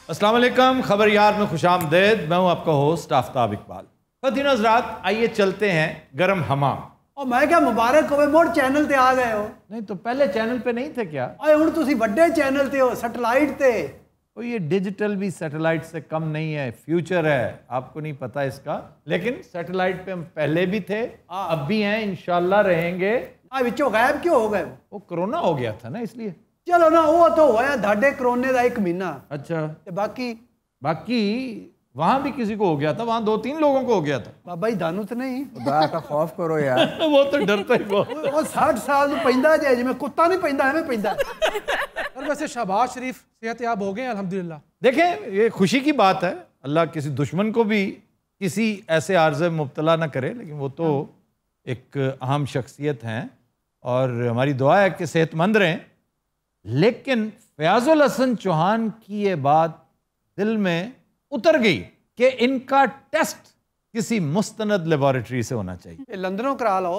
अस्सलाम वालेकुम, खबर यार में खुशामदीद। मैं हूं आपका होस्ट आफ्ताब इकबाल। ख़वातीन हज़रात, आइए चलते हैं गर्म हमाम। और मैं क्या मुबारक हो मुड़ चैनल ते आ गए हो। नहीं तो पहले चैनल पे नहीं थे क्या? अरे हुण तुसी बड़े चैनल ते हो, सैटेलाइट ते। तो ये डिजिटल भी सैटेलाइट से कम नहीं है, फ्यूचर है, आपको नहीं पता इसका। लेकिन सैटेलाइट पे हम पहले भी थे, अब भी हैं, इंशाल्लाह रहेंगे। विचों गायब क्यों हो गए? वो कोरोना हो गया था ना, इसलिए। चलो ना, वो तो होया धाडे कोरोने का 1 महीना। अच्छा, बाकी वहां भी किसी को हो गया था, वहां 2-3 लोगों को हो गया था। बाबा जी दानू तो नहीं? खुदा का खौफ करो यार। वो तो डरता ही बहुत। वो 60 साल तो पैंदा जाए जिमें कुत्ता नहीं पैंदा, हमें पैंदा। और वैसे शहबाज शरीफ सेहतयाब हो गए अल्हम्दुलिल्लाह। देखें, ये खुशी की बात है, अल्लाह किसी दुश्मन को भी किसी ऐसे आर्ज़े में मुब्तला ना करे। लेकिन वो तो एक अहम शख्सियत हैं और हमारी दुआ है कि सेहतमंद रहें। लेकिन फयाजुल हसन चौहान की ये बात दिल में उतर गई कि इनका टेस्ट किसी मुस्तनद लेबोरेटरी से होना चाहिए। लंदनों करा लो।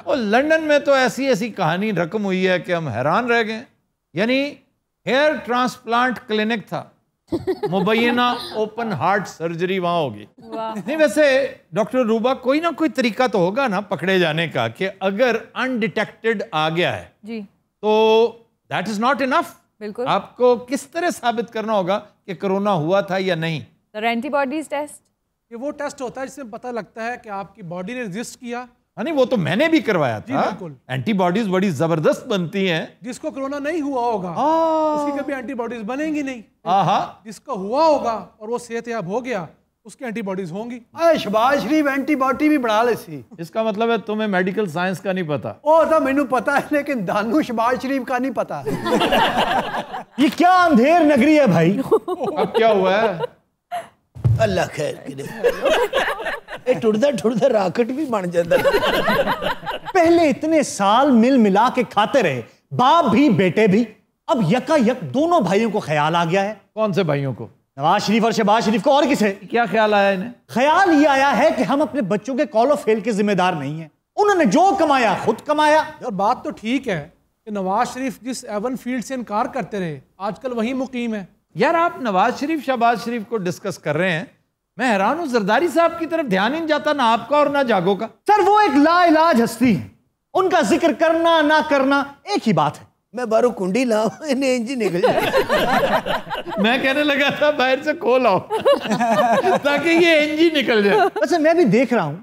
और लंदन में तो ऐसी ऐसी कहानी रकम हुई है कि हम हैरान रह गए। यानी हेयर ट्रांसप्लांट क्लिनिक था, मुबैना ओपन हार्ट सर्जरी वहां होगी। नहीं, वैसे डॉक्टर रूबा, कोई ना कोई तरीका तो होगा ना पकड़े जाने का कि अगर अनडिटेक्टेड आ गया है जी, तो दैट इज नॉट इनफ। बिल्कुल, आपको किस तरह साबित करना होगा कि कोरोना हुआ था या नहीं? एंटीबॉडीज टेस्ट, ये वो टेस्ट होता है जिसमें पता लगता है कि आपकी बॉडी ने रेजिस्ट किया। नहीं, वो तो मैंने भी करवाया था। बिल्कुल, एंटीबॉडीज बड़ी जबरदस्त बनती हैं। जिसको कोरोना नहीं हुआ होगा उसकी कभी एंटीबॉडीज बनेंगी नहीं। जिसको हुआ होगा और वो सेहतयाब हो गया, उसकी एंटीबॉडीज होंगी। शहबाज शरीफ एंटीबॉडी भी बना ले सी। इसका मतलब है तुम्हें मेडिकल साइंस का नहीं पता। ओ तो मैनू पता है, लेकिन दानू शहबाज शरीफ का नहीं पता। ये क्या अंधेर नगरी है भाई? अब क्या हुआ है? अल्लाह खैर करे। टुटदा टुटदा रॉकेट भी बन जाता। पहले इतने साल मिल मिला के खाते रहे, बाप भी बेटे भी, अब यकायक दोनों भाइयों को ख्याल आ गया है। कौन से भाइयों को? नवाज शरीफ और शहबाज शरीफ को। और किसे? क्या ख्याल आया इन्हें? ख्याल ये आया है कि हम अपने बच्चों के कॉल ऑफ फेल के जिम्मेदार नहीं हैं। उन्होंने जो कमाया खुद कमाया। और बात तो ठीक है कि नवाज शरीफ जिस एवन फील्ड से इनकार करते रहे, आजकल वही मुकीम है। यार, आप नवाज शरीफ शहबाज शरीफ को डिस्कस कर रहे हैं, मैं हैरान हूं, जरदारी साहब की तरफ ध्यान ही नहीं जाता, ना आपका और ना जागो का। सर, वो एक लाइलाज हस्ती है, उनका जिक्र करना ना करना एक ही बात है। मैं बारू कुंडी लाऊं, इन्हें इंजी निकल जाए। मैं कहने लगा था बाहर से खोल आओ ताकि ये इंजी निकल जाए। वैसे मैं भी देख रहा हूं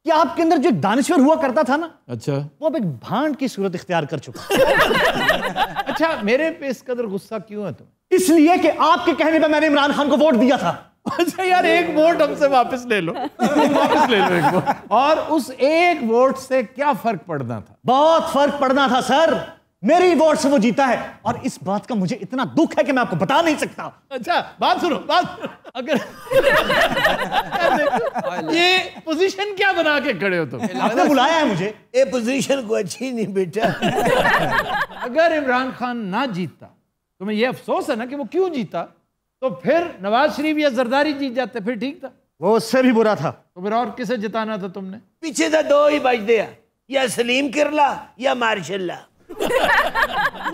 कि आपके अंदर जो दानश्वर हुआ करता था ना, अच्छा, वो अब एक भांड की सूरत इख्तियार कर चुका। अच्छा, मेरे पे इस कदर गुस्सा क्यों है तुम? इसलिए कि आपके कहने पे मैंने इमरान खान को वोट दिया था। अच्छा यार, एक वोट हमसे वापस ले लो। वापस ले लो एक वोट। और उस एक वोट से क्या फर्क पड़ना था? बहुत फर्क पड़ना था सर। मेरी वोट से वो जीता है और इस बात का मुझे इतना दुख है कि मैं आपको बता नहीं सकता। अच्छा, बात सुनो, अगर ये पोजीशन क्या बना के खड़े हो तुम? आपने बुलाया है मुझे। ये पोजीशन को अच्छी नहीं बेटा। अगर इमरान खान ना जीतता, तुम्हें ये अफसोस है ना कि वो क्यों जीता, तो फिर नवाज शरीफ या जरदारी जीत जाते, फिर ठीक था। वो उससे भी बुरा था। तो फिर और किसे जिताना था तुमने? पीछे तो 2 ही बचते हैं, या सलीम किरला या मार्शल्ला।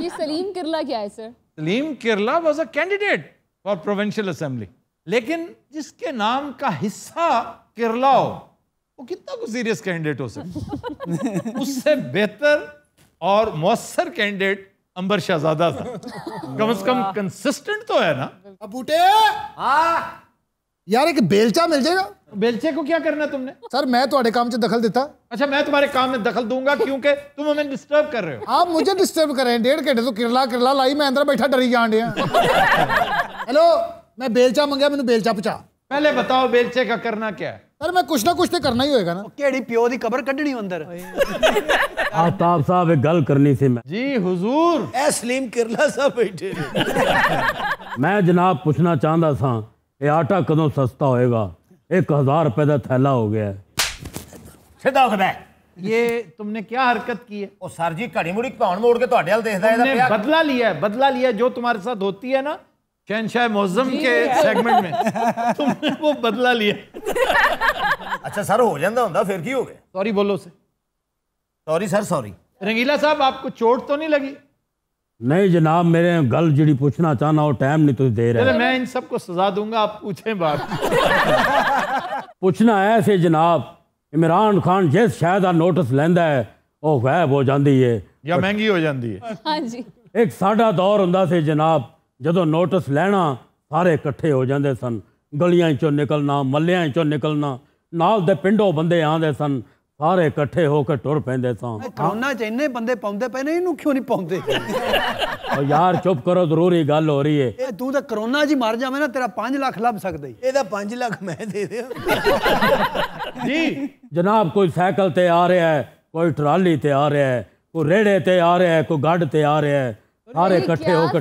ये सलीम किरला क्या है sir? Salim Kirla was a candidate for provincial assembly, लेकिन जिसके नाम का हिस्सा किरला हो, वो कितना को सीरियस कैंडिडेट हो सकता? उससे बेहतर और मौसर कैंडिडेट अंबर शहजादा था। कम से कम कंसिस्टेंट तो है ना। अब बूटे, यार एक बेलचा मिल जाएगा? बेलचे को क्या करना तुमने? सर, मैं तुम्हारे काम से दखल देता। अच्छा, मैं तुम्हारे काम में दखल दूंगा क्योंकि तुम हमें डिस्टर्ब कर रहे हो। आप मुझे डिस्टर्ब कर रहे हैं। 1.5 घंटे तो किरला किरला लाई, मैं अंदर बैठा डरी जान दिया। हेलो, मैं बेलचा मंगया, मैंने बेलचा पहुंचा। पहले बताओ बेलचे का करना क्या है? सर, मैं कुछ ना कुछ तो करना ही होगा ना। केड़ी प्यो दी कबर कड्ढनी अंदर। आफ्ताब साहब एक गल करनी सी। मैं जी हुजूर। ए सलीम किरला साहब बैठे। मैं जनाब पूछना चाहता था, ये आटा कदों सस्ता होएगा? 1000 रुपए का थैला हो गया है। सीधा होता है। ये तुमने क्या हरकत की है? ओ सर जी, घड़ी मुड़ी भौन मोड़ के ਤੁਹਾਡੇ ਵੱਲ देखदा है। तुमने बदला लिया है, बदला लिया जो तुम्हारे साथ होती है ना शहनशाह मौज़म के सेगमेंट में, तुमने वो बदला लिया। अच्छा सर, हो जाता होंदा फिर की हो गया? सॉरी बोलो से। Sorry sir, sorry. रंगीला साहब, आपको चोट तो नहीं लगी? नहीं जनाब, मेरे गल जी पूछना चाहना वो टाइम नहीं तुम दे चले रहे। मैं इन सबको सजा दूंगा, आप पूछें बात। पूछना है से जनाब, इमरान खान जिस शायद नोटिस लेंदा है वो गायब हो जाती है या महंगी हो जाती है। हाँ जी। एक साडा दौर हुंदा से जनाब, जदों नोटिस लेना सारे इकट्ठे हो जाते सन, गलियां चों निकलना, मल्लियां चों निकलना, नाल दे पिंडों बंदे आंदे सन, सारे इकट्ठे होकर टुर पैंदे सन। ਕਰੋਨਾ ਚ ਇੰਨੇ ਬੰਦੇ ਪਾਉਂਦੇ ਪਏ ਨੇ, ਇਹਨੂੰ ਕਿਉਂ ਨਹੀਂ ਪਾਉਂਦੇ? और यार चुप करो, जरूरी गल हो रही है। ਇਹ ਤੂੰ ਤਾਂ ਕਰੋਨਾ 'ਚ ਹੀ ਮਰ ਜਾਵੇਂ ਨਾ, ਤੇਰਾ 5 ਲੱਖ ਲੱਭ ਸਕਦਾ ਹੀ। ਇਹਦਾ 5 ਲੱਖ ਮੈਂ ਦੇ ਦਿਆਂ। जी जनाब कोई साइकिल ते आ रहा है, कोई ट्राली ते आ रहा है, कोई रेड़े ते आ रहा है, कोई गढ़ ते आ रहा है, सारे इकट्ठे होकर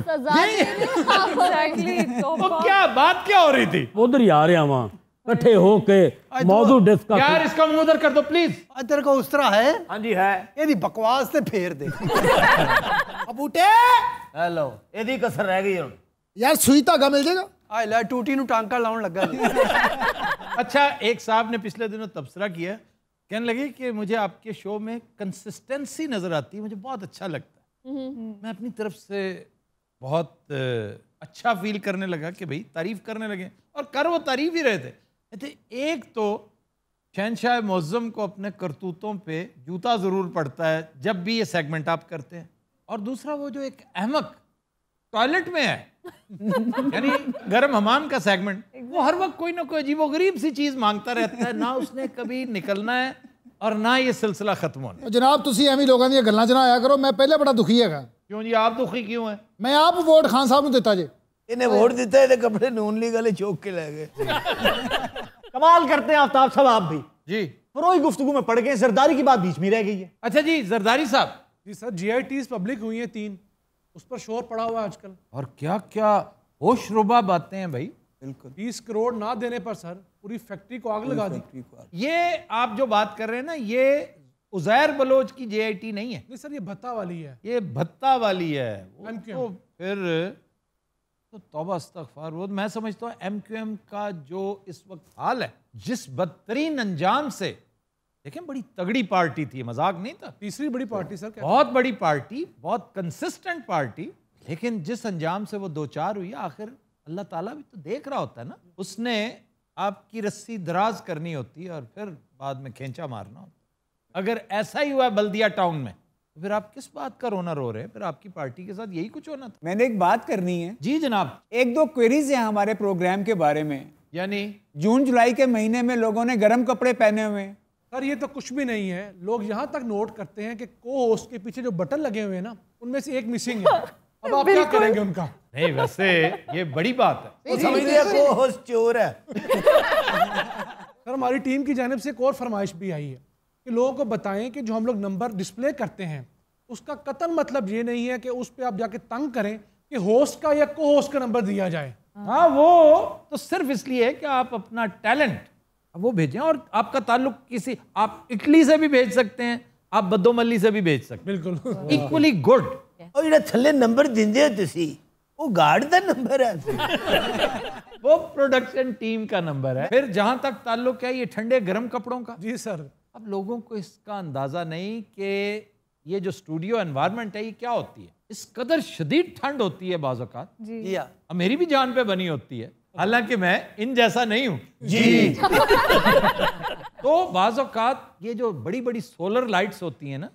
तो क्या बात क्या हो रही थी? उधर ही आ रहा वहाँ इकट्ठे होके मौजू डिस्कस। यार इसका मुंह उधर कर दो प्लीज। ਅੱਜ ਤੇਰੇ ਕੋਲ ਉਸ ਤਰ੍ਹਾਂ ਹੈ? ਹਾਂਜੀ ਹੈ। ਇਹਦੀ ਬਕਵਾਸ ਤੇ ਫੇਰ ਦੇ। ਬੂਟੇ ਹੈਲੋ, ਇਹਦੀ ਕਸਰ ਰਹਿ ਗਈ ਹੁਣ। ਯਾਰ ਸੂਈ ਧਾਗਾ ਮਿਲ ਜਾਏਗਾ? ਆ ਲੈ ਟੂਟੀ ਨੂੰ ਟਾਂਕਾ ਲਾਉਣ ਲੱਗਾ। अच्छा, एक साहब ने पिछले दिनों तबसरा किया, कहने लगे कि मुझे आपके शो में कंसिस्टेंसी नजर आती है, मुझे बहुत अच्छा लगता है। मैं अपनी तरफ से बहुत अच्छा फील करने लगा कि भाई तारीफ करने लगे, और कर वो तारीफ ही रहे थे। कहते एक तो शहनशाह मुअज़्ज़म को अपने करतूतों पे जूता ज़रूर पड़ता है जब भी ये सेगमेंट आप करते हैं, और दूसरा वो जो एक अहमक टॉयलेट में है यानी गर्म हमाम का सेगमेंट, वो हर वक्त कोई ना कोई अजीबोगरीब सी चीज़ मांगता रहता है, ना उसने कभी निकलना है और ना ये सिलसिला खत्म होना। जनाब तुसी एवं लोगों दी गल्लां च ना आया करो, मैं पहले बड़ा दुखी हैगा। क्यों जी, आप दुखी क्यों हैं? मैं आप वोट खान साहब ਨੂੰ ਦਿੱਤਾ ਜੇ। ਇਹਨੇ ਵੋਟ ਦਿੱਤਾ, ਇਹਦੇ ਕੱਪੜੇ ਨੂਨ ਲੀਗ ਵਾਲੇ ਚੋਕ ਕੇ ਲੈ गए। कमाल करते हैं आफ्ताब साहब आप भी। जी फरोई गुफ्तगू में पड़ गए, जरदारी की बात बीच में रह गई है। अच्छा जी, जरदारी साहब। जी सर, GITs पब्लिक हुई हैं 3, उस पर शोर पड़ा हुआ है आजकल। और क्या क्या होशरुबा बातें हैं भाई। बिल्कुल 20 करोड़ ना देने पर सर पूरी फैक्ट्री को आग लगा दी। ये आप जो बात कर रहे हैं ना, ये उज़ैर बलोच की JIT नहीं है। नहीं सर, ये भत्ता वाली है। ये भत्ता वाली है वो। MQM। तो फिर तो तौबा अस्तगफार, वो मैं समझता हूँ MQM का जो इस वक्त हाल है, जिस बदतरीन अंजाम से, देखें बड़ी तगड़ी पार्टी थी, मजाक नहीं था, तीसरी बड़ी पार्टी सर, बहुत बड़ी पार्टी, बहुत कंसिस्टेंट पार्टी, लेकिन जिस अंजाम से वो दो चार हुई, आखिर अल्लाह ताला भी तो देख रहा होता है ना। उसने आपकी रस्सी दराज करनी होती है और फिर बाद में खींचा मारना होता है। अगर ऐसा ही हुआ बल्दिया टाउन में, तो फिर आप किस बात का रोना रो रहे हैं? फिर आपकी पार्टी के साथ यही कुछ होना था। मैंने एक बात करनी है। जी जनाब। 1-2 क्वेरीज हैं हमारे प्रोग्राम के बारे में। यानी जून जुलाई के महीने में लोगों ने गर्म कपड़े पहने हुए हैं। सर ये तो कुछ भी नहीं है, लोग यहाँ तक नोट करते हैं कि को होस्ट के पीछे जो बटन लगे हुए हैं ना, उनमें से एक मिसिंग है। अब आप क्या करेंगे उनका? नहीं वैसे ये बड़ी बात है। वो समझ लिया को होस्ट चोर है। सर हमारी टीम की जानिब से एक और फरमाइश भी आई है कि लोगों को बताएं कि जो हम लोग नंबर डिस्प्ले करते हैं उसका कतन मतलब ये नहीं है कि उस पर आप जाके तंग करें कि होस्ट का या को होस्ट का नंबर दिया जाए। हाँ, वो तो सिर्फ इसलिए है कि आप अपना टैलेंट वो भेजें, और आपका ताल्लुक किसी, आप इटली से भी भेज सकते हैं, आप बद्दोमल्ली से भी भेज सकते हैं। बिल्कुल इक्वली गुड। और ਜਿਹੜਾ ਥੱਲੇ ਨੰਬਰ ਦਿੰਦੇ ਹੋ ਤੁਸੀਂ, ਉਹ गार्ड ਦਾ नंबर है। वो प्रोडक्शन टीम का नंबर है। फिर जहां तक ताल्लुक है ये ठंडे गर्म कपड़ों का, जी सर, अब लोगों को इसका अंदाजा नहीं कि ये जो स्टूडियो एनवायरनमेंट है ये क्या होती है। इस कदर शदीद ठंड होती है बाज़ औक़ात, जी अब मेरी भी जान पे बनी होती है, हालांकि मैं इन जैसा नहीं हूं जी। तो बाज़ औक़ात ये जो बड़ी बड़ी सोलर लाइट्स होती हैं ना,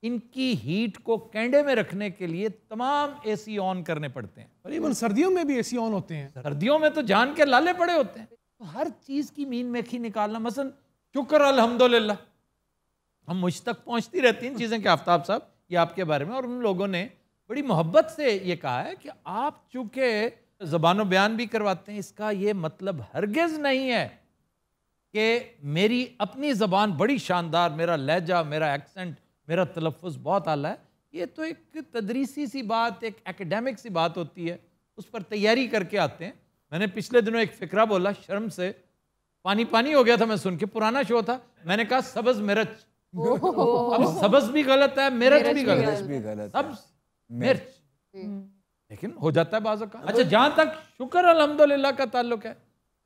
इनकी हीट को कैंडे में रखने के लिए तमाम AC ऑन करने पड़ते हैं। और इवन सर्दियों में भी AC ऑन होते हैं। सर्दियों में तो जान के लाले पड़े होते हैं। तो हर चीज की मीन मेखी निकालना, मसलन शुक्र अल्हम्दुलिल्लाह, हम मुझ तक पहुंचती रहती हैं चीजें कि आफ्ताब साहब ये आपके बारे में, और उन लोगों ने बड़ी मोहब्बत से ये कहा है कि आप चूंकि ज़बानो बयान भी करवाते हैं, इसका ये मतलब हरगिज नहीं है कि मेरी अपनी ज़बान बड़ी शानदार, मेरा लहजा, मेरा एक्सेंट, मेरा तलफ़ुज़ बहुत आला है। ये तो एक तदरीसी सी बात, एक एकेडमिक सी बात होती है, उस पर तैयारी करके आते हैं। मैंने पिछले दिनों एक फ़िक्रा बोला, शर्म से पानी पानी हो गया था मैं सुन के, पुराना शो था, मैंने कहा सब्ज़ मिर्च। अब सब्ज़ भी गलत है, मिर्च भी गलत है, सब्ज़ मिर्च, लेकिन हो जाता है बाज़ औक़ात। अच्छा, जहाँ तक शुक्र अल्हम्दुलिल्लाह का ताल्लुक है,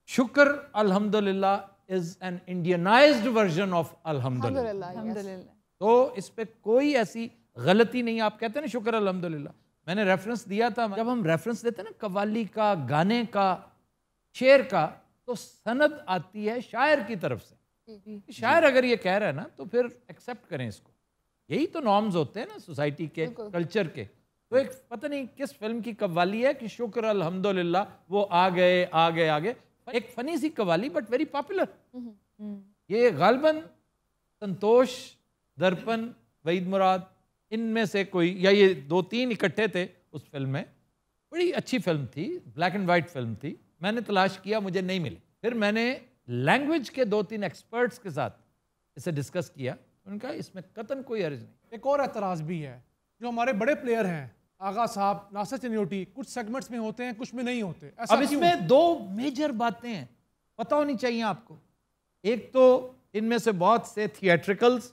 शुक्र अल्हम्दुलिल्लाह is an Indianised version of अल्हम्दुलिल्लाह। तो इस पे कोई ऐसी गलती नहीं। आप कहते हैं ना शुक्र अल्हम्दुलिल्लाह, मैंने रेफरेंस दिया था, जब हम रेफरेंस देते हैं ना कव्वाली का, गाने का, शेर का, तो सनद आती है शायर की तरफ से। शायर अगर ये कह रहा है ना तो फिर एक्सेप्ट करें इसको। यही तो नॉर्म्स होते हैं ना सोसाइटी के, कल्चर के। तो एक पता नहीं किस फिल्म की कव्वाली है कि शुक्र अल्हम्दुलिल्लाह वो आ गए आ गए आ गए, एक फनी सी कव्वाली बट वेरी पॉपुलर। ये गालबन संतोष, दर्पण, वहीद मुराद, इनमें से कोई, या ये 2-3 इकट्ठे थे उस फिल्म में। बड़ी अच्छी फिल्म थी, ब्लैक एंड वाइट फिल्म थी। मैंने तलाश किया, मुझे नहीं मिली। फिर मैंने लैंग्वेज के 2-3 एक्सपर्ट्स के साथ इसे डिस्कस किया। उनका इसमें कतन कोई अर्ज नहीं। एक और एतराज़ भी है, जो हमारे बड़े प्लेयर हैं, आगा साहब, नासिर चनियोटी, कुछ सेगमेंट्स में होते हैं, कुछ में नहीं होते। ऐसा अब इसमें 2 मेजर बातें हैं, पता होनी चाहिए आपको। एक तो इनमें से बहुत से थिएट्रिकल्स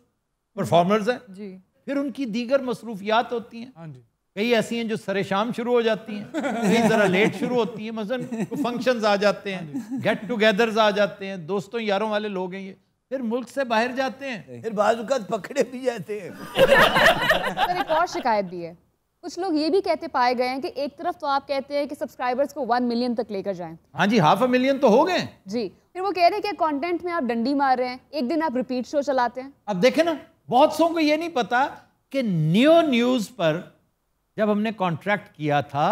परफॉर्मर्स हैं जी, फिर उनकी दीगर मसरूफियात होती हैं। हाँ जी, कई ऐसी हैं जो सरे शाम शुरू हो जाती हैं, कई ज़रा लेट शुरू होती हैं। मसलन फंक्शंस आ जाते हैं, गेट टुगेदर्स आ जाते हैं, दोस्तों यारों वाले लोग हैं ये। फिर मुल्क से बाहर जाते हैं, फिर बाज़ पकड़े भी जाते हैं। सर एक और शिकायत भी है। कुछ लोग ये भी कहते पाए गए हैं कि एक तरफ तो आप कहते हैं कि सब्सक्राइबर्स को 1 मिलियन तक लेकर जाएं। हाँ जी, 500,000 तो हो गए जी, फिर वो कह रहे हैं कि कंटेंट में आप डंडी मार रहे हैं, एक दिन आप रिपीट शो चलाते हैं। अब देखें ना, बहुत सौ को ये नहीं पता कि नियो न्यूज़ पर जब हमने कॉन्ट्रैक्ट किया था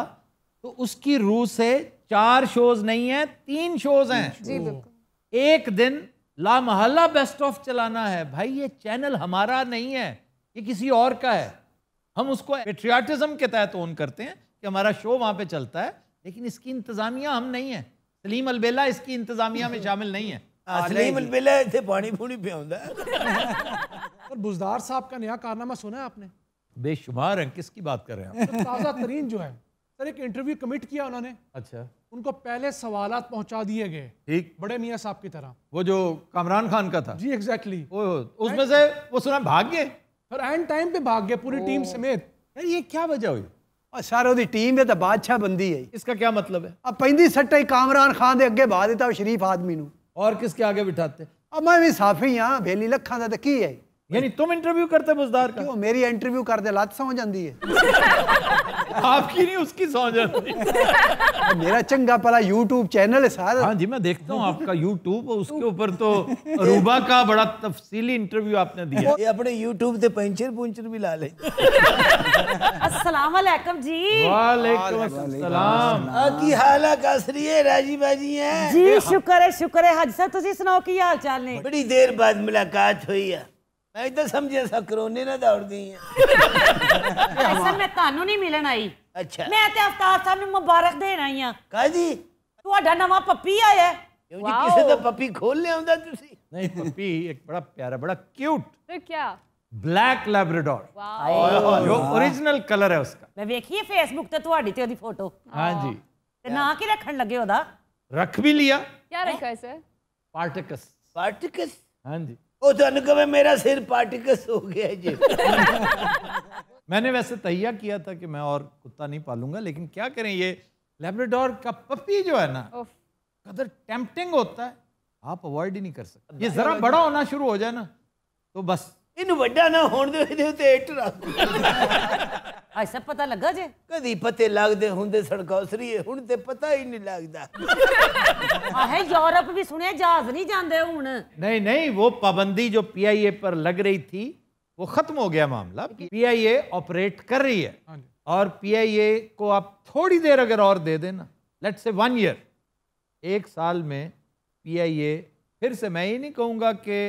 तो उसकी रूह से 4 शोज नहीं है, 3 शोज हैं। जी बिल्कुल। एक दिन ला महल्ला बेस्ट ऑफ चलाना है। भाई ये चैनल हमारा नहीं है, ये किसी और का है। हम उसको पेट्रियाटिज्म के तहत ओन करते हैं कि हमारा शो वहां पे चलता है, लेकिन इसकी इंतजामिया हम नहीं है। सलीम अलबेला इसकी इंतजामिया में शामिल नहीं है। सलीम अलबेला इत्थे पानी पूनी पियाउंदा है। और बुजदार साहब का नया कारनामा सुना है आपने? बेशुमार हैं, किसकी बात कर रहे हैं आप? ताज़ा तरीन जो है सर, एक इंटरव्यू कमिट किया उन्होंने। अच्छा, उनको पहले सवालात पहुंचा दिए गए, ठीक। बड़े मियाँ साहब की तरह। वो जो कामरान खान का था, जी एग्जैक्टली। उसमें से वो सुना भाग गए, फिर एंड टाइम पे भाग गए पूरी टीम समेत। यार ये क्या वजह हुई? और सर ਉਹਦੀ टीम है तो बादशाह बंदी है। इसका क्या मतलब है? अब पैंदी सट्टा ही कामरान खान दे अगे बहा देता शरीफ आदमी नू। और किसके आगे बिठाते? अब मैं भी साफी हाँ, बेली लखा दा तो की है। यानी तुम इंटरव्यू करते बुजदार का? क्यों मेरी इंटरव्यू कर दे लत सौ जाती है। आपकी नहीं, उसकी सौ जाती है। मेरा चंगा पला यूट्यूब चैनल है सर। हाँ जी, मैं देखता हूँ आपका यूट्यूब, उसके ऊपर तो रूबा का बड़ा तफसीली इंटरव्यू आपने दिया। ये अपने यूट्यूब पे पंचर भी ला ले। अस्सलाम वालेकुम जी। वालेकुम अस्सलाम। की हाल है कसरी है, राजी बाजी है जी? शुक्र है हज साहब, तुसी सुनाओ की हाल चाल ने? बड़ी देर बाद मुलाकात हुई है। मैं तो समझे सा कोरोने ना दौड़ गई है। ऐसा मैं तानू नहीं मिलन आई। अच्छा, मैं ते अफ्तार साहब ਨੂੰ ਮੁਬਾਰਕ ਦੇਣ ਆਈ ਆ। काजी ਤੁਹਾਡਾ ਨਵਾਂ ਪੱਪੀ ਆਇਆ ਹੈ। क्यों जी, किसी दा पपी खोल ले आंदा तुसी? नहीं, पपी एक बड़ा प्यारा, बड़ा क्यूट फिर क्या? ब्लैक लैब्राडोर, जो ओरिजिनल कलर है उसका। मैं वेखी है फेसबुक ਤੇ ਤੁਹਾਡੀ ਤੇ ਉਹਦੀ ਫੋਟੋ। हाँ जी। ਤੇ ਨਾਂ ਕੀ ਰੱਖਣ ਲੱਗੇ ਉਹਦਾ? रख भी लिया, क्या रखा है सर? पार्टिकस। पार्टिकस? हाँ जी। ओ तो कहे मेरा सिर पार्टिकस हो गया जी। मैंने वैसे तैयार किया था कि मैं और कुत्ता नहीं पालूंगा, लेकिन क्या करें, ये लैब्राडोर का पपी जो है ना, कदर टेम्पटिंग होता है, आप अवॉइड ही नहीं कर सकते। ये जरा बड़ा होना शुरू हो जाए ना तो बस। इनू वड्डा ना होण दे ते इट रख। ऐसा पता लगा जे? कदी पते लगदे हुंदे सड़कौसरी हुण ते पता ही नहीं लगदा। आहे यूरोप भी सुने जहाज नहीं जांदे हुण। नहीं नहीं, वो पाबंदी जो पीआईए पर लग रही थी वो खत्म हो गया मामला। पीआईए ऑपरेट कर रही है, और पीआईए को आप थोड़ी देर अगर और दे देना, लेट से 1 ईयर, 1 साल में पीआईए फिर से, मैं ये नहीं कहूँगा कि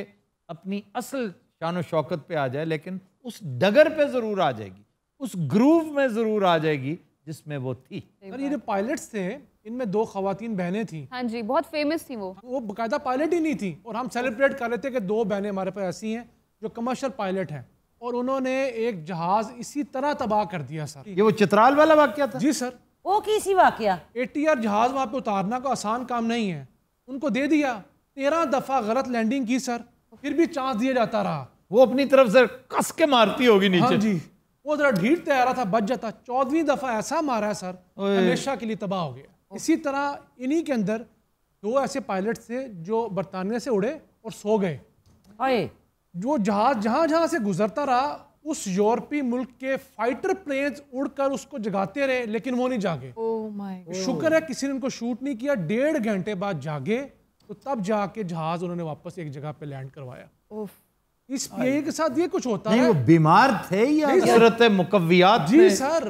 अपनी असल शान शौकत पे आ जाए, लेकिन उस डगर पे जरूर आ जाएगी, उस ग्रूव में जरूर आ जाएगी जिसमें वो थी। सर ये जो पायलट्स थे, इनमें 2 खवातीन बहनें थी। हाँ जी, बहुत फेमस थी वो बाकायदा पायलट ही नहीं थी, और हम सेलिब्रेट कर रहे थे कि 2 बहनें हमारे पास ऐसी हैं जो कमर्शियल पायलट हैं, और उन्होंने एक जहाज इसी तरह तबाह कर दिया सर। ये वो चित्राल वाला वाकया था? जी सर। वो की सी वाकया? ATR जहाज वहाँ पे उतारना को आसान काम नहीं है, उनको दे दिया। 13 दफा गलत लैंडिंग की सर, फिर भी चांस दिया जाता रहा। वो अपनी तरफ से कस के मारती होगी नीचे। हाँ जी, वो जरा ढीठ तैयारा था, बच जाता। 14वीं दफा ऐसा मारा है सर, हमेशा के लिए तबाह हो गया। इसी तरह इन्हीं के अंदर 2 ऐसे पायलट थे जो बरतानिया से उड़े और सो गए। हाय, जो जहाज जहां जहां से गुजरता रहा उस यूरोपीय मुल्क के फाइटर प्लेन्स उड़कर उसको जगाते रहे, लेकिन वो नहीं जागे। शुक्र है किसी ने उनको शूट नहीं किया। 1.5 घंटे बाद जागे तो तब जाके जहाज उन्होंने वापस एक जगह पे लैंड करवाया। इस PIA के साथ ये कुछ होता है। वो बीमार थे या हजरत मुकव्वियात जी सर,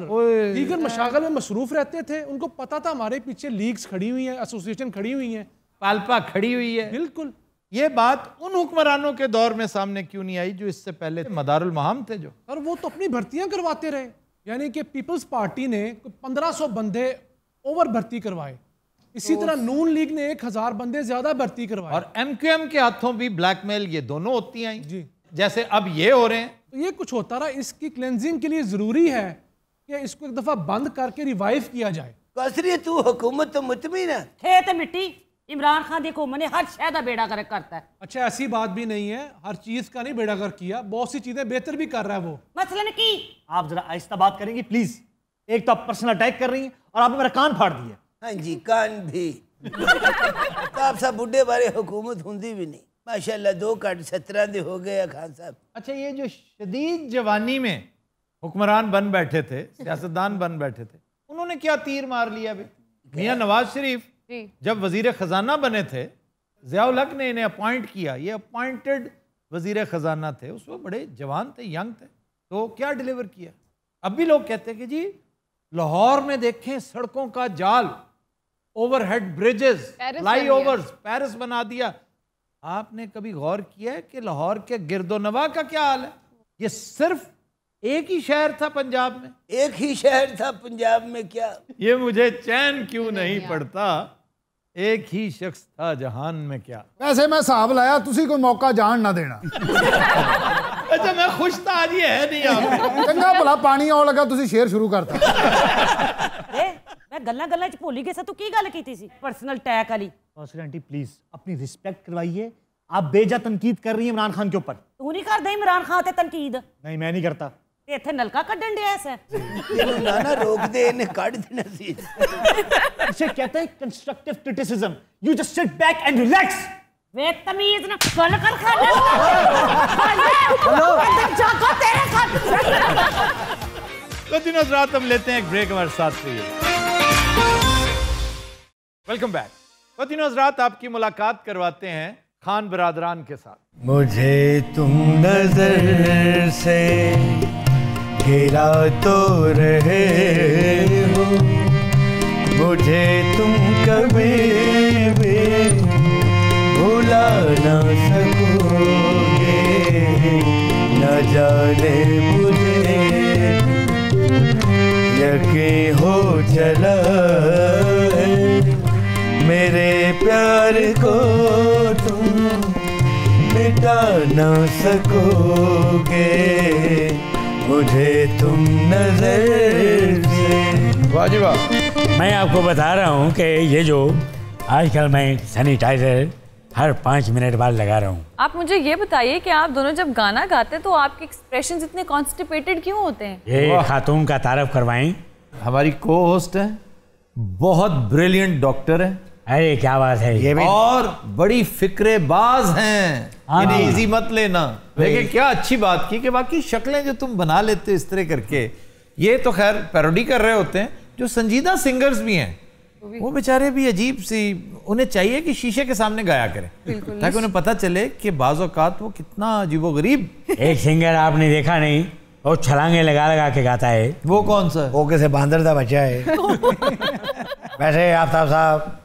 दीगर मशागल में मसरूफ रहते थे। उनको पता था हमारे पीछे लीग्स खड़ी हुई हैं, एसोसिएशन खड़ी हुई हैं, पाल्पा खड़ी हुई है। बिल्कुल। ये बात उन हुक्मरानों के दौर में सामने क्यों नहीं आई जो इससे पहले मदारुल महाम थे जो? और वो तो अपनी भर्तियां करवाते रहे। यानी कि पीपल्स पार्टी ने 1500 बंदे ओवर भर्ती करवाए, इसी तरह नून लीग ने 1000 बंदे ज्यादा भर्ती करवाए, और MQM के हाथों भी ब्लैकमेल, ये दोनों होती आई जी, जैसे अब ये हो रहे हैं। तो ये कुछ होता रहा। इसकी क्लेंजिंग के लिए जरूरी है कि इसको एक दफा बंद करके रिवाइव किया जाए। कसरी तू हुकूमत तो मुतमिन है। खेत मिट्टी इमरान खान दी हुकूमत ने हर शय का बेड़ा गर्क करता है। अच्छा, ऐसी बात भी नहीं है, हर चीज का नहीं बेड़ा गर्क किया, बहुत सी चीजें बेहतर भी कर रहा है वो। मसलन की आप जरा आहिस्ता बात करेंगी प्लीज। एक तो आप पर्सनल अटैक कर रही हैं और आपने मेरा कान फाड़ दिया। हाँ जी, कान भी। आप सब बुढ़े बारे हुकूमत होंदी भी नहीं। माशाल्लाह 2 कट 17 दे हो गए खान साहब। अच्छा, ये जो शदीद जवानी में हुक्मरान बन बैठे थे, सियासतदान बन बैठे थे, उन्होंने क्या तीर मार लिया अभी? मियां नवाज शरीफ जब वजीर खजाना बने थे, ज़िया-उल हक ने इन्हें अपॉइंट किया, ये अपॉइंटेड वजीर खजाना थे, उस वक्त बड़े जवान थे, यंग थे, तो क्या डिलीवर किया? अब भी लोग कहते हैं कि जी लाहौर में देखें सड़कों का जाल, ओवरहेड ब्रिजेस, फ्लाईओवर्स, पेरिस बना दिया। आपने कभी गौर किया है कि लाहौर के गिरदोनवा का क्या हाल है? ये सिर्फ एक ही शहर था पंजाब में, एक ही शहर था पंजाब में। क्या ये मुझे चैन क्यों नहीं पड़ता, एक ही शख्स था जहान में क्या। वैसे मैं हिसाब लाया तुसी कोई मौका जान ना देना। अच्छा, मैं खुश था आज, ये है नहीं आप चंगा भला पानी आने लगा तुसी शेर शुरू करता। मैं गल्ला गल्ला च भूल गई सा, तू की गल कीती सी पर्सनल अटैक वाली। कौसर आंटी प्लीज अपनी रिस्पेक्ट करवाइए। आप बेजा तनकीद कर रही हैं इमरान खान के ऊपर। तू नहीं करदा इमरान खान ते तनकीद? नहीं, मैं नहीं करता। ते इत्थे नलका कड्डन दिया ऐसे इन्हें ना ना रोक दे, इन्हें काट देना सी। इसे कहते हैं constructive criticism. You just sit back and relax. वे तमीज ना गल कर खाने। हेलो जाको तेरे खाते। तो दिनों रात हम लेते हैं एक ब्रेक, हमारे साथ रहिए। Welcome back. तो दिनों रात आपकी मुलाकात करवाते हैं खान बरादरान के साथ। मुझे तुम नजर से गिरा तो रहे हो, मुझे तुम कभी भी भुला ना सकोगे, न जाने मुझे यकीन हो चला मेरे प्यार को तुम मिटा ना सकोगे, मुझे तुम नजर से। वाह जी वाह। मैं आपको बता रहा हूँ कि ये जो आजकल मैं सैनिटाइजर हर 5 मिनट बाद लगा रहा हूँ। आप मुझे ये बताइए कि आप दोनों जब गाना गाते तो आपके एक्सप्रेशंस इतने कॉन्स्टिपेटेड क्यों होते हैं? ये खातून का तारफ करवाएं। हमारी को होस्ट है, बहुत ब्रिलियंट डॉक्टर है। अरे क्या बात है, ये भी और बड़ी फिक्रेबाज हैं। इन्हें इजी मत लेना। लेकिन क्या अच्छी बात की कि बाकी शक्लें जो तुम बना लेते हो इस तरह करके, ये तो खैर पैरोडी कर रहे होते हैं। जो संजीदा सिंगर्स भी हैं वो बेचारे भी अजीब सी, उन्हें चाहिए कि शीशे के सामने गाया करें ताकि उन्हें पता चले कि बाज़ औक़ात वो कितना अजीबोगरीब। एक सिंगर आपने देखा नहीं, वो छलांगे लगा लगा के गाता है। वो कौन सा? वो कैसे बांदर का बच्चा है। वैसे आफ्ताब साहब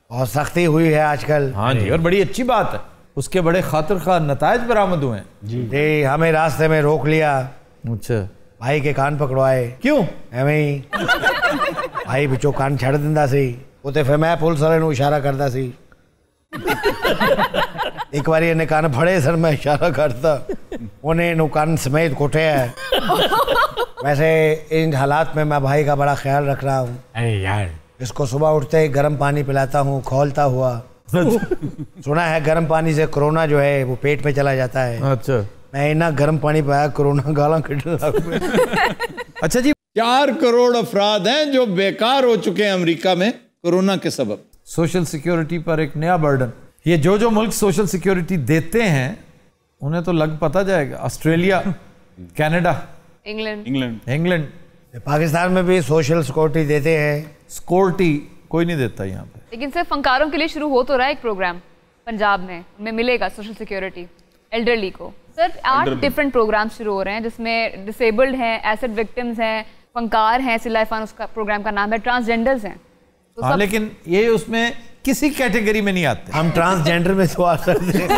बहुत सख्ती हुई है आजकल। हाँ जी, और बड़ी अच्छी बात है, उसके बड़े खातिर खा नतायज बरामद हुए हैं जी। हमें रास्ते में रोक लिया। अच्छा, भाई के कान पकड़वाए। क्यों? एवं भाई बिचो कान छड़ दिंदा सी, उते फिर मैं पुलिस वाले नूं इशारा करदा सी। एक बारी इन्हें कान फड़े सर, मैं इशारा करता, उन्हें इन्हू कान समेत कुटिया है। वैसे इन हालात में मैं भाई का बड़ा ख्याल रख रहा हूँ। अरे यार, इसको सुबह उठते ही गर्म पानी पिलाता हूँ खोलता हुआ। सुना है गर्म पानी से कोरोना जो है वो पेट में चला जाता है। अच्छा, मैं इतना गर्म पानी पाया कोरोना गाला कटने लग। अच्छा जी, 4 करोड़ अफराद हैं जो बेकार हो चुके हैं अमेरिका में कोरोना के सबब। सोशल सिक्योरिटी पर एक नया बर्डन। ये जो मुल्क सोशल सिक्योरिटी देते हैं उन्हें तो लग पता जाएगा। Australia Canada, England. पाकिस्तान में भी सोशल सिक्योरिटी देते हैं। सिक्योरिटी कोई नहीं देता यहाँ पे। लेकिन सिर्फ फनकारों के लिए शुरू हो तो रहा है एक प्रोग्राम पंजाब में मिलेगा सोशल सिक्योरिटी एल्डरली को। सर 8 डिफरेंट प्रोग्राम शुरू हो रहे हैं जिसमें डिसेबल्ड हैं, एसिड विक्टिम्स हैं, फनकार हैं, सिलाई फन उसका प्रोग्राम का नाम है, ट्रांसजेंडर्स हैं। तो हाँ, लेकिन ये उसमें किसी कैटेगरी में नहीं आते। हम ट्रांसजेंडर में तो आ सकते हैं।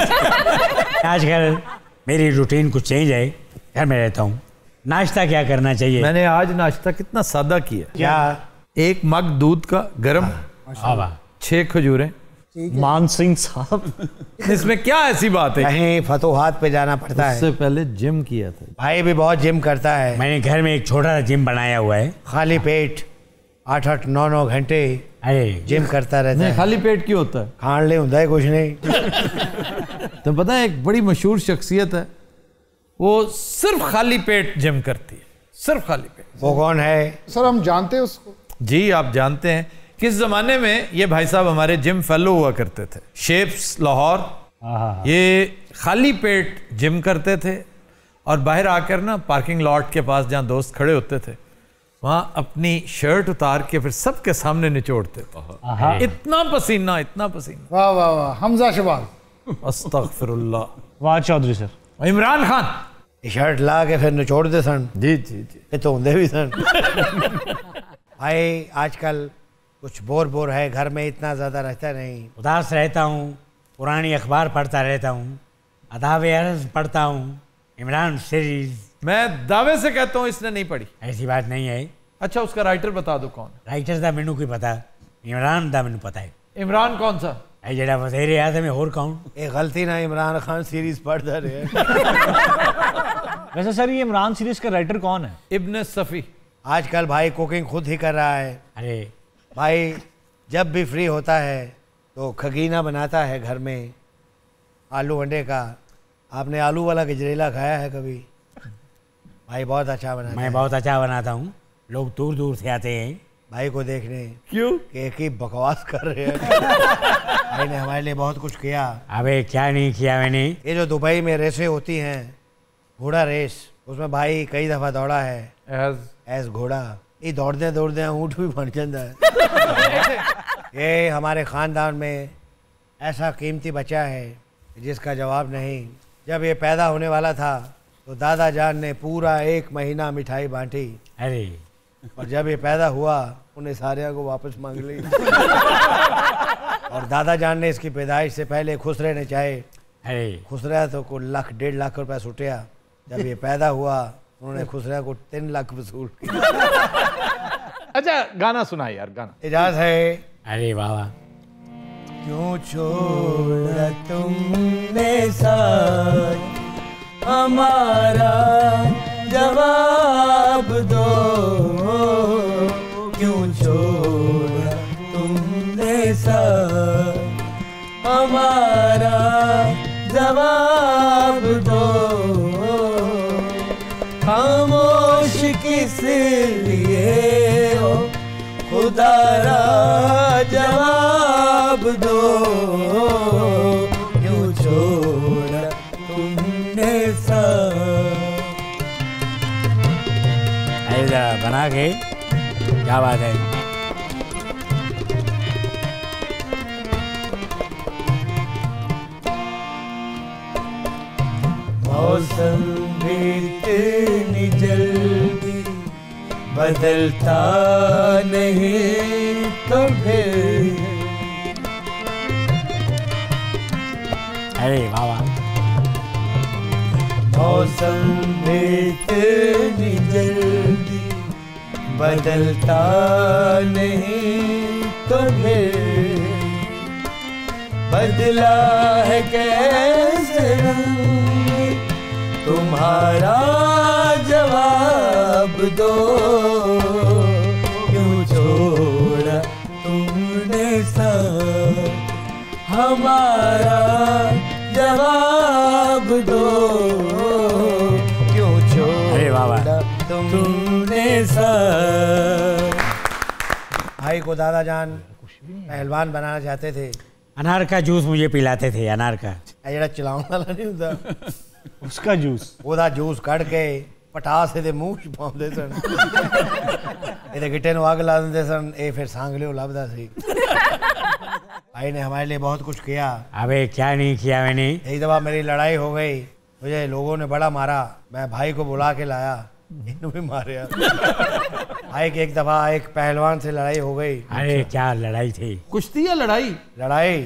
आजकल मेरी रूटीन कुछ चेंज है, घर में रहता हूँ। नाश्ता क्या करना चाहिए? मैंने आज नाश्ता कितना सादा किया। क्या? 1 मग दूध का गरम, 6 खजूरें। मान सिंह साहब, इसमें क्या ऐसी बात है? कहीं फतोहात पे जाना पड़ता है। उससे पहले जिम किया था। भाई भी बहुत जिम करता है। मैंने घर में एक छोटा सा जिम बनाया हुआ है। खाली पेट 8-8, 9-9 घंटे जिम करता रहता है। खाली पेट क्यों होता है? खान ले होता है कुछ नहीं। तो पता है एक बड़ी मशहूर शख्सियत है, वो सिर्फ खाली पेट जिम करती है, सिर्फ खाली पेट। वो कौन है? सर हम जानते हैं उसको। जी आप जानते हैं। किस जमाने में ये भाई साहब हमारे जिम फेलो हुआ करते थे, शेप्स लाहौर। ये खाली पेट जिम करते थे और बाहर आकर ना पार्किंग लॉट के पास जहाँ दोस्त खड़े होते थे वहाँ अपनी शर्ट उतार के फिर सबके सामने निचोड़ते थे। इतना पसीना, इतना पसीना। वाह वाह वाह, हमजा शबाल। अस्तगफिरुल्लाह। वाह चौधरी सर। इमरान खान शर्ट ला के फिर निचोड़ते सन। जी जी जी। ये तो होंगे भी सन। भाई आजकल कुछ बोर है, घर में इतना ज्यादा रहता नहीं। उदास रहता हूँ, पुरानी अखबार पढ़ता रहता हूँ, अदावे अर्ज़ पढ़ता हूँ, इमरान सीरीज। मैं दावे से कहता हूँ इसने नहीं पढ़ी। ऐसी बात नहीं है। अच्छा उसका राइटर बता दो कौन? राइटर दा मैनू की पता, इमरान दा मैनू पता है। इमरान कौन सा? जेड़ा वज़ीर आज़म होर कौन? एक गलती ना इमरान खान सीरीज पढ़ता रहे। वैसे सर ये इमरान सीरीज का राइटर कौन है? इब्न सफ़ी। आजकल भाई कुकिंग खुद ही कर रहा है। अरे भाई जब भी फ्री होता है तो खगीना बनाता है घर में, आलू अंडे का। आपने आलू वाला गजरेला खाया है कभी? भाई बहुत अच्छा बनाता है। मैं बहुत अच्छा बनाता हूँ, लोग दूर दूर से आते हैं भाई को देखने। क्यों? कि एक ही बकवास कर रहे हैं। भाई ने हमारे लिए बहुत कुछ किया। अबे क्या नहीं किया मैंने? ये जो दुबई में रेसें होती हैं, घोड़ा रेस, उसमें भाई कई दफ़ा दौड़ा है एज घोड़ा। ये दौड़ते दौड़ते ऊँट भी बन जाता है। ये हमारे ख़ानदान में ऐसा कीमती बच्चा है जिसका जवाब नहीं। जब ये पैदा होने वाला था तो दादा जान ने पूरा 1 महीना मिठाई बांटी। अरे और जब ये पैदा हुआ उन्हें सारिया को वापस मांग ली। और दादा जान ने इसकी पैदाइश से पहले खुसरे ने चाहे। अरे खुसरा तो को 1 लाख 1.5 लाख रुपया सुटिया। जब ये पैदा हुआ उन्होंने खुसरा को 3 लाख वसूल किया। अच्छा गाना सुना यार, गाना। इजाज़त है। अरे वाह। क्यों छोड़ा तुमने साथ हमारा जवाब दो, क्यों छोड़ा तुमने साथ हमारा जवाब दो, खामोश किस लिए हो खुदारा जवाब दो, क्यों छोड़ा तुमने ऐसा बना के, क्या बात है। मौसम भी इतनी जल्दी बदलता नहीं तो फिर। अरे वाह। मौसम भी इतनी जल्दी बदलता नहीं तो फिर बदला है कैसे रंग तुम्हारा जवाब दो, क्यों छोड़ा तुमने साथ हमारा जवाब दो, क्यों छोड़ा तुमने साथ। भाई को दादा जान पहलवान बनाना चाहते थे। अनार का जूस मुझे पिलाते थे, अनार का। जरा चलाने वाला नहीं होता उसका जूस ਉਹਦਾ ਜੂਸ ਕੱਢ ਕੇ ਪਟਾਸ ਇਹਦੇ ਮੂੰਹ 'ਚ ਪਾਉਂਦੇ ਸਨ ਇਹਦੇ ਗਿੱਟੇ ਨੂੰ ਅੱਗ ਲਾ ਦਿੰਦੇ ਸਨ ਇਹ ਫਿਰ सांगले ਲੱਭਦਾ ਸੀ भाई ने हमारे लिए बहुत कुछ किया। अबे क्या नहीं किया मैंने? एक दफ़ा मेरी लड़ाई हो गई, मुझे लोगों ने बड़ा मारा, मैं भाई को बुला के लाया, इन्हों भी मारे भाई की। एक दफ़ा एक पहलवान से लड़ाई हो गई। अरे क्या लड़ाई थी? कुश्ती या लड़ाई? लड़ाई।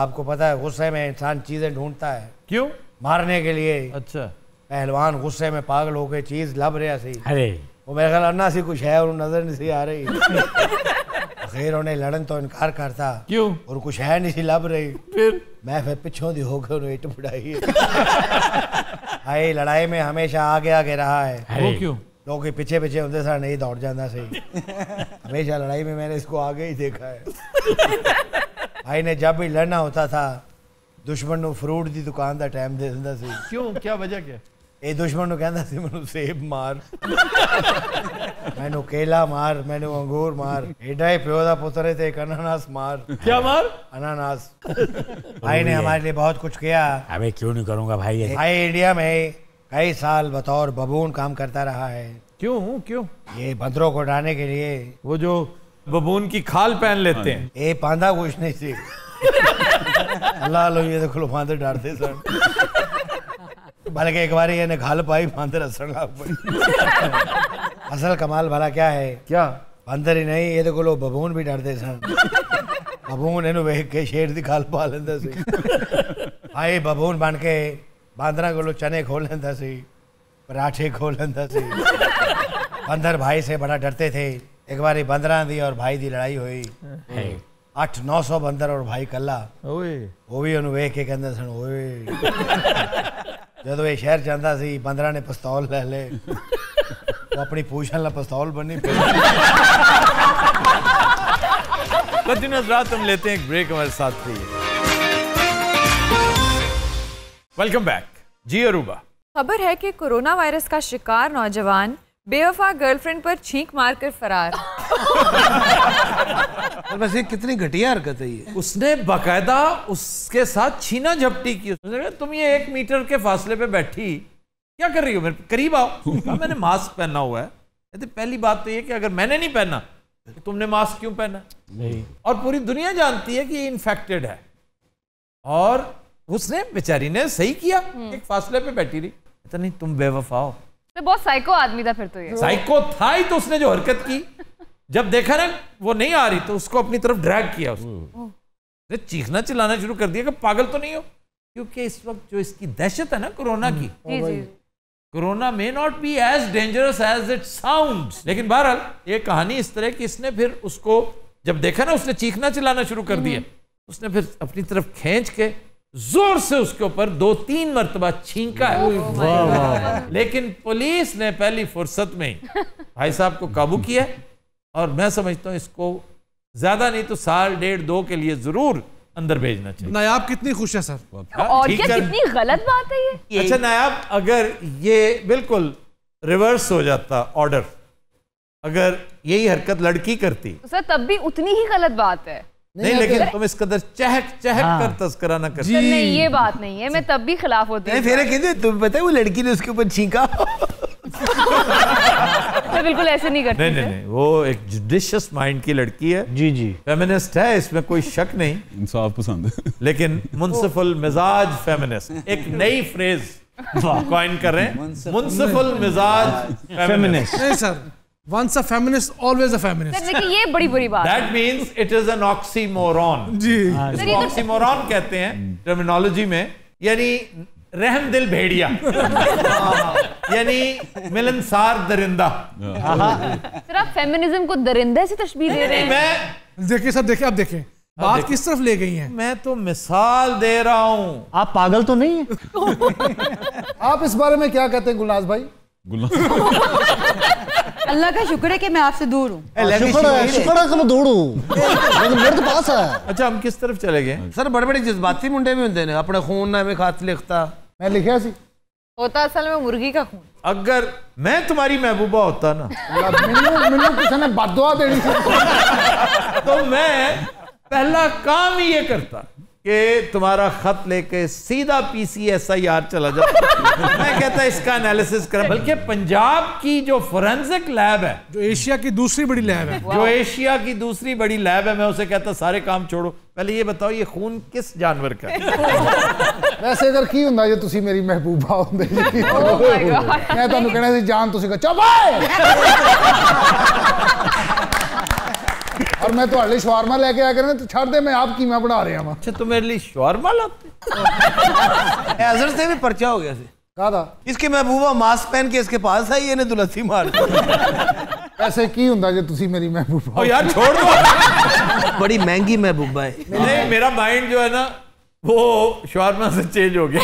आपको पता है गुस्से में इंसान चीज़ें ढूंढता है, क्यों? मारने के लिए। अच्छा। पहलवान गुस्से में पागल हो गए, चीज़ लब रहा सी। अरे वो मेरे ख्याल अन्ना सी कुछ है और नजर नहीं सी आ रही खैर उन्हें लड़न तो इनकार करता, क्यों? और कुछ है नहीं सी लब रही। फिर पिछों दी हो गए उन्हें इट बुढ़ाई भाई लड़ाई में हमेशा आगे आगे रहा है। वो क्यों? लोग पीछे पीछे होते सर नहीं दौड़ जाता सही हमेशा लड़ाई में मैंने इसको आगे ही देखा है भाई ने जब भी लड़ना होता था दुश्मन को फ्रूट की दुकान का टाइम दे दिंदा सी। क्यों? क्या वजह क्या? ਇਹ ਦੁਸ਼ਮਣ ਨੂੰ ਕਹਿੰਦਾ ਸੀ ਮੈਨੂੰ ਸੇਬ ਮਾਰ ਮੈਨੂੰ ਕੇਲਾ ਮਾਰ ਮੈਨੂੰ ਅੰਗੂਰ ਮਾਰ ਐਡਾ ਹੀ ਪਿਓ ਦਾ ਪੁੱਤਰ ਹੈ ਤੇ ਇੱਕ अनानास मार। क्या मार? अनानास। भाई ने हमारे लिए बहुत कुछ किया। अबे क्यों नहीं करूंगा भाई? भाई इंडिया में कई साल बतौर बबून काम करता रहा है। क्यों? क्यों? ये बंदरों को उड़ाने के लिए। वो जो बबून की खाल पहन लेते हैं। ये पांदा कुछ नहीं सी अल्लाह लो ये देखो बांदर डरते सर बल्कि एक बार ये खाल पाई बांदर हसन लग पई असल कमाल भला क्या है? क्या? बांदर ही नहीं ये देखो बबून भी डरते सन बबून इन्हू वेख के शेर की खाल पा लेंदा सी भाई बबून बन के बांदरा को चने खोल लेंदा सी पराठे खोल लेंदा सी बंदर भाई से बड़ा डरते थे। एक बार बंदरा दी और भाई की लड़ाई हुई 800-900 बंदर और भाई कला वो भी उन्हें वेख के कहते सन ओए ਜਦੋਂ ਇਹ ਸ਼ਹਿਰ ਜਾਂਦਾ ਸੀ बंदरा ने पिस्तौल ले ले वो अपनी पूछ वाला पिस्तौल बनी रात हम लेते हैं एक ब्रेक हमारे साथ रहिए। वेलकम बैक जी अरूबा। खबर है कि कोरोना वायरस का शिकार नौजवान बेवफा गर्लफ्रेंड पर छींक मारकर फरार। वैसे कितनी घटिया हरकत है ये। उसने बाकायदा उसके साथ छीना झपटी की। उसने कहा तुम ये 1 मीटर के फासले पे बैठी क्या कर रही हो, मेरे करीब आओ। कहा मैंने मास्क पहना हुआ है। कहते पहली बात तो ये कि अगर मैंने नहीं पहना तो तुमने मास्क क्यों पहना? नहीं। और पूरी दुनिया जानती है कि ये इन्फेक्टेड है और उसने बेचारी ने सही किया, एक फासले पे बैठी रही। कहता नहीं तुम बेवफा हो। तो बहुत साइको आदमी था फिर तो ये। साइको था ही तो उसने जो हरकत की जब देखा ना वो नहीं आ रही तो उसको अपनी तरफ ड्रैग किया उसने चीखना चिल्लाना शुरू कर दिया कि पागल तो नहीं हो। क्योंकि इस वक्त जो इसकी दहशत है ना कोरोना की, corona may not be as dangerous as it sounds. लेकिन बहरहाल ये कहानी इस तरह की इसने फिर उसको जब देखा ना उसने चीखना चिल्लाना शुरू कर दिया उसने फिर अपनी तरफ खींच के जोर से उसके ऊपर 2-3 मरतबा छींका है। लेकिन पुलिस ने पहली फुर्सत में ही भाई साहब को काबू किया और मैं समझता हूँ इसको ज्यादा नहीं तो 1.5-2 के लिए जरूर अंदर भेजना चाहिए। नायाब कितनी खुश है सर। और क्या कितनी गलत बात है ये। अच्छा नायाब अगर ये बिल्कुल रिवर्स हो जाता ऑर्डर, अगर यही हरकत लड़की करती तो सर तब भी उतनी ही गलत बात है। नहीं लेकिन तुम इस कदर चहक कर तस्करा ना कर। नहीं ये बात नहीं है, मैं तब भी खिलाफ होती हूँ। फिर कहते तुम पता है वो लड़की ने उसके ऊपर छींका मैं बिल्कुल ऐसे नहीं करती। नहीं वो एक जुडिशियस माइंड की लड़की है। जी फेमिनिस्ट है इसमें कोई शक नहीं, इंसाफ पसंद है लेकिन मुनसिफुल मिजाज फेमिनिस्ट एक नई फ्रेज कॉइन कर रहे हैं, मुनसिफुल मिजाज फेमिनिस्ट। नहीं sir once a feminist always a feminist। देखिए ये बड़ी बुरी बात है। That means it is an oxymoron। जी इसको oxymoron कहते हैं टर्मिनोलॉजी में, यानी रहमदिल भेड़िया यानी मिलनसार दरिंदा। सर आप फेमिनिज्म को दरिंदे से तशबीह दे रहे हैं। मैं देखिए सर देखिए आप देखें बात किस तरफ ले गई है। मैं तो मिसाल दे रहा हूं। आप पागल तो नहीं है आप इस बारे में क्या कहते हैं गुलनाज भाई? अल्लाह का शुक्र है कि मैं आपसे दूर हूँ। शुक्र है कि मैं दूर हूँ मेरे तो पास है। अच्छा हम किस तरफ चले गए? सर बड़े बड़े जज्बाती मुंडे भी होंगे ने अपने खून नामे खात लिखता। मैं लिखा सी होता असल में मुर्गी का खून। अगर मैं तुम्हारी महबूबा होता ना मैंने किसी ने बददुआ देनी तो मैं पहला काम ही ये करता कि तुम्हारा खत लेके सीधा PCSIR चला जाता। मैं कहता इसका एनालिसिस करें, बल्कि पंजाब की जो फोरेंसिक लैब है, जो एशिया की दूसरी बड़ी लैब है, जो एशिया की दूसरी बड़ी लैब है, मैं उसे कहता सारे काम छोड़ो, पहले ये बताओ ये खून किस जानवर का है? वैसे अगर की ਹੁੰਦਾ ਜੇ ਤੁਸੀਂ ਮੇਰੀ ਮਹਿਬੂਬਾ ਹੁੰਦੇ ਜੀ ਮੈਂ ਤੁਹਾਨੂੰ ਕਹਿਣਾ ਸੀ ਜਾਨ ਤੁਸੀਂ ਕਹ ਚੁੱਪ और मैं ਤੁਹਾਡੇ ਲਈ ਸ਼ਵਾਰਮਾ ਲੈ ਕੇ ਆਇਆ ਕਰਨਾ ਤੇ ਛੱਡ ਦੇ मैं आप कीमा बना रहा हां। अच्छा तो मेरे लिए शवारमा लाते? एजर से भी पर्चा हो गया से कादा इसके महबूबा मास्क पहन के इसके पास आई इन्हें दुलसी मार ऐसे की ਹੁੰਦਾ ਜੇ ਤੁਸੀਂ मेरी महबूबा ओ यार छोड़ दो बड़ी महंगी महबूबा है। नहीं मेरा माइंड जो है ना वो शवारमा से चेंज हो गया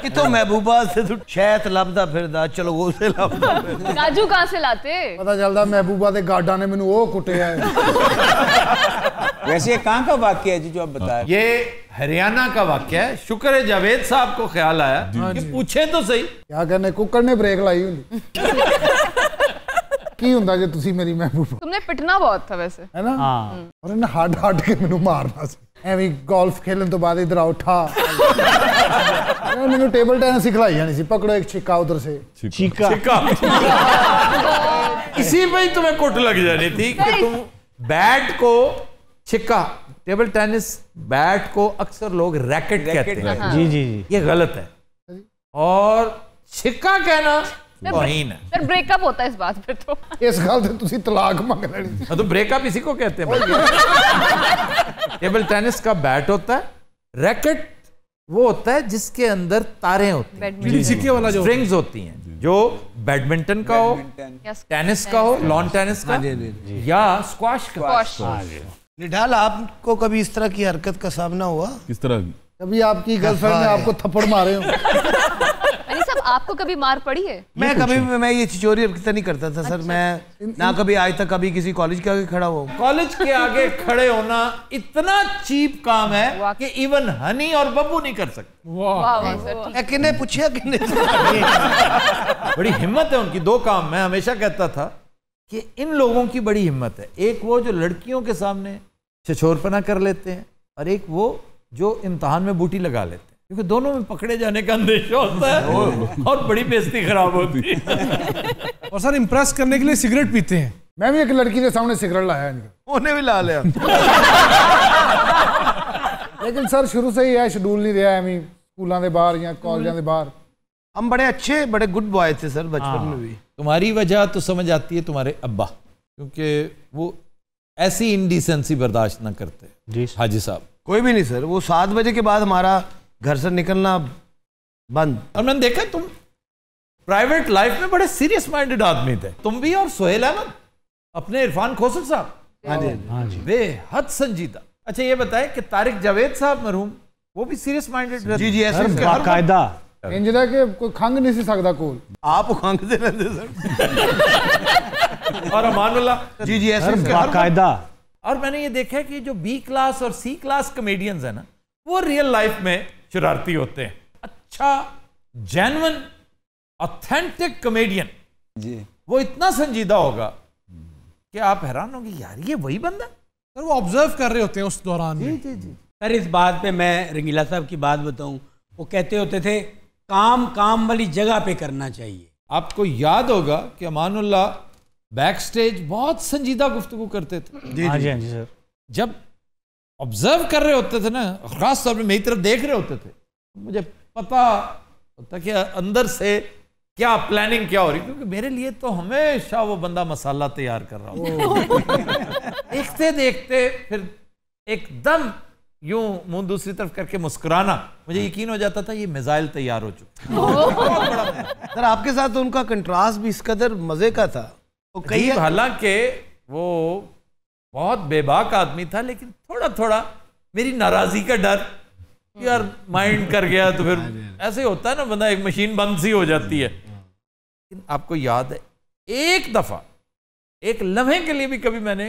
कि तो महबूबा से तो शहद लभदा फिरदा चलो वो से लभदा काजू कहाँ से लाते? पता चलता महबूबा दे गार्डा ने मैंने वो कुटिया है। वैसे ये कहाँ का वाक्य है जी जो आप बता रहे? ये हरियाणा का वाक्य है। शुक्र है जावेद साहब को ख्याल आया कि पूछे तो सही। क्या कहने कुकर ने ब्रेक लाई हुंदी की ਹੁੰਦਾ ਜੇ ਤੁਸੀਂ ਮੇਰੀ महबूबा। तुमने पिटना बहुत था वैसे, है ना? हाँ। और इन्हें हट हट के मैंने मारना सी ਐਵੇਂ ਗੋਲਫ ਖੇਲਣ ਤੋਂ ਬਾਅਦ इधर उठा मैंने टेबल टेनिस सिखलाई जानी सी पकड़ो एक छिक्का उधर से छिक्का इसी में ही तुम्हें कुट लग जानी थी कि तुम बैट को छिक्का, टेबल टेनिस बैट को अक्सर लोग रैकेट कहते हैं। जी जी जी ये गलत है और छिक्का कहना तौहीन है। फिर ब्रेकअप होता है इस बात पे तो इस गल से तुसी तलाक मांग लेनी। तो ब्रेकअप इसी को कहते हैं। टेबल टेनिस का बैट होता है, रैकेट वो होता है जिसके अंदर तारें होती हैं, सिक्के वाला जो स्ट्रिंग्स होती हैं, जो बैडमिंटन का हो, टेनिस का हो, लॉन टेनिस का या स्क्वाश का। निढाल आपको कभी इस तरह की हरकत का सामना हुआ? किस तरह की? कभी आपकी गर्लफ्रेंड ने आपको थप्पड़ मारे हो? सब आपको कभी मार पड़ी है? मैं ये चिचोरी हरकत नहीं करता था सर। मैं ना कभी आज तक कभी किसी कॉलेज के आगे खड़ा हुआ। कॉलेज के आगे खड़े होना इतना चीप काम है कि इवन हनी और बब्बू नहीं कर सकते। किन्ने पूछा किन्ने बड़ी हिम्मत है उनकी। दो काम मैं हमेशा कहता था कि इन लोगों की बड़ी हिम्मत है। एक वो जो लड़कियों के सामने छिछोरपना कर लेते हैं और एक वो जो इम्तिहान में बूटी लगा लेते हैं, क्योंकि दोनों में पकड़े जाने का अंदेशा होता है और बड़ी बेइज्जती खराब होती है। और सर इम्प्रेस करने के लिए सिगरेट पीते हैं। मैं भी एक लड़की के सामने सिगरेट लाया इनका, उन्हें भी ला लिया। लेकिन सर शुरू से ही है शेड्यूल नहीं रहा एवं स्कूलों के बाहर या कॉलेजों के बाहर। हम बड़े अच्छे बड़े गुड बॉय थे सर बचपन में भी। तुम्हारी वजह तो समझ आती है तुम्हारे अब्बा, क्योंकि वो ऐसी इंडिसेंसी बर्दाश्त ना करते जी हाजी साहब। कोई भी नहीं सर, वो 7 बजे के बाद हमारा घर से निकलना बंद। और मैंने देखा तुम प्राइवेट लाइफ में बड़े सीरियस माइंडेड आदमी थे, तुम भी और सोहेल अहमद, अपने इरफान खोसर साहब। हाँ जी बेहद संजीदा। अच्छा ये बताए कि तारिक जावेद साहब मरहूम वो भी सीरियस माइंडेड? जी जी ऐसे बाकायदा इंजरा के कोई खंग नहीं सी सकता कोल आप खंगते रहते सर। और अमानुल्लाह जी जी ऐसे बाकायदा। और मैंने ये देखा है कि जो बी क्लास और सी क्लास कॉमेडियंस है ना, वो रियल लाइफ में शरारती होते हैं। अच्छा जेन्युइन ऑथेंटिक कॉमेडियन जी वो इतना संजीदा होगा कि आप हैरान होंगे, यार ये वही बंदा। सर वो ऑब्जर्व कर रहे होते हैं उस दौरान। जी जी जी सर इस बात पे मैं रंगीला साहब की बात बताऊं, वो कहते होते थे काम काम वाली जगह पे करना चाहिए। आपको याद होगा कि अमानुल्लाह बैक स्टेज बहुत संजीदा गुफ्तगू करते थे। जी हाँ जी सर। जब ऑब्जर्व कर रहे होते थे ना, खास तौर पे मेरी तरफ देख रहे होते थे, मुझे पता होता कि अंदर से क्या प्लानिंग क्या हो रही, क्योंकि मेरे लिए तो हमेशा वो बंदा मसाला तैयार कर रहा होता। देखते देखते फिर एकदम यूं मुंह दूसरी तरफ करके मुस्कुराना, मुझे यकीन हो जाता था ये मिसाइल तैयार हो चुका। सर आपके साथ तो उनका कंट्रास्ट भी इस कदर मजे का था। कई हालांकि वो बहुत बेबाक आदमी था, लेकिन थोड़ा थोड़ा मेरी नाराजगी का डर, यार माइंड कर गया तो फिर ऐसे होता है ना, बंदा एक मशीन बंद सी हो जाती है। लेकिन आपको याद है एक दफा एक लम्हे के लिए भी कभी मैंने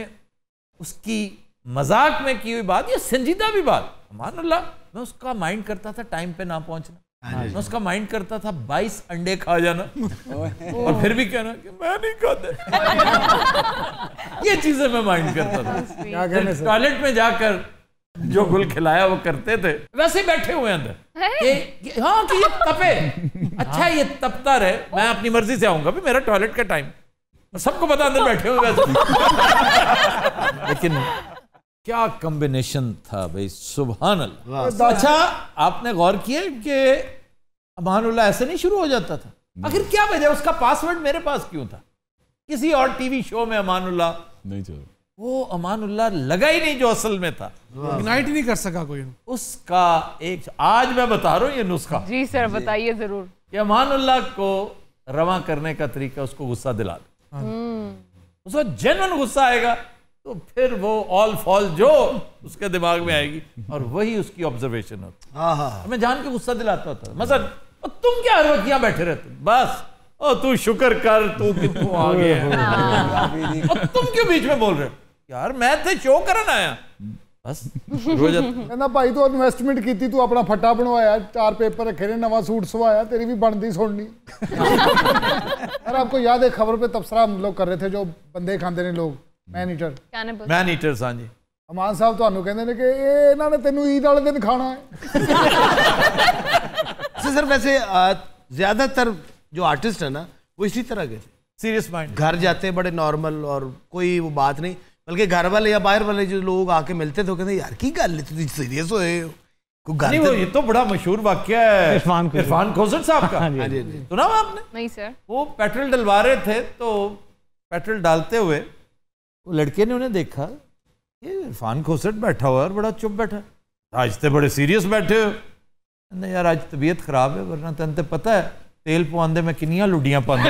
उसकी मजाक में की हुई बात, ये संजीदा भी बात, अमानुल्लाह, मैं उसका माइंड करता था टाइम पे ना पहुंचना, मैं उसका माइंड करता था 22 अंडे खा जाना और फिर भी कहना कि मैं नहीं खाता। ये चीजें मैं माइंड करता था। टॉयलेट में जाकर जो गुल खिलाया वो करते थे, वैसे ही बैठे हुए अंदर हाँ कि ये तपे, अच्छा ये तपता रहे, मैं अपनी मर्जी से आऊंगा भी, मेरा टॉयलेट का टाइम, सबको पता अंदर बैठे हुए वैसे। लेकिन क्या कॉम्बिनेशन था भाई, सुभान अल्लाह। अच्छा आपने गौर किया कि अमानुल्लाह ऐसे नहीं शुरू हो जाता था, आखिर क्या वजह, उसका पासवर्ड मेरे पास क्यों था? किसी और टीवी शो में अमानुल्लाह नहीं चल, वो अमानुल्लाह लगा ही नहीं जो असल में था, इग्नाइट ही नहीं कर सका कोई। उसका एक आज मैं बता रहा हूँ ये नुस्खा। जी सर बताइए जरूर। कि अमानुल्लाह को रवा करने का तरीका, उसको गुस्सा दिला दो, उसको जेन्युइन गुस्सा आएगा तो फिर वो ऑल फॉल जो उसके दिमाग में आएगी और वही उसकी ऑब्जर्वेशन होती। मैं जान के गुस्सा दिलाता होता, मसलन तुम क्या हर वक्त यहाँ बैठे रहते, बस ओ तू शुक्र कर तू कितू आ गया, और तुम क्यों बीच में बोल रहे हो, यार मैं थे शो करन आया, बस कहना भाई तू इन्वेस्टमेंट की, तू अपना फट्टा बनवाया, 4 पेपर रखे ने, नवा सूट सवाया, तेरी भी बनती सुननी। यार आपको याद है खबर पे तबसरा हम लोग कर रहे थे, जो बंदे खाते ने लोग, मैन ईटर्स। हाँ जी, अमान साहब ਤੁਹਾਨੂੰ ਕਹਿੰਦੇ ਨੇ कि ਇਹਨਾਂ ਨੇ ਤੈਨੂੰ ईद वाले दिन खाना है। सर वैसे ज्यादातर जो आर्टिस्ट है ना वो इसी तरह के थे, सीरियस माइंड, घर जाते बड़े नॉर्मल और कोई वो बात नहीं, बल्कि घर वाले या बाहर वाले जो लोग आके मिलते थे कहते यार की गल तुम सीरियस होए हो। नहीं वो ये तो बड़ा मशहूर वाक्य है इरफान खोसर साहब का, सुना आपने? नहीं सर। वो पेट्रोल डलवा रहे थे तो पेट्रोल डालते हुए वो लड़के ने उन्हें देखा, ये इरफान खोसर बैठा हुआ है और बड़ा चुप बैठा, आज तो बड़े सीरियस बैठे हो। नहीं यार आज तबीयत खराब है, वरना तेन तो पता है तेल पवांदे में किनियां लुडियां पांदे।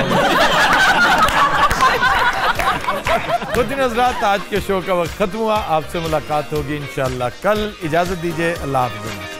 तो दिन हज़रात आज के शो का वक्त खत्म हुआ, आपसे मुलाकात होगी इंशाअल्लाह कल, इजाजत दीजिए, अल्लाह हाफ़िज़।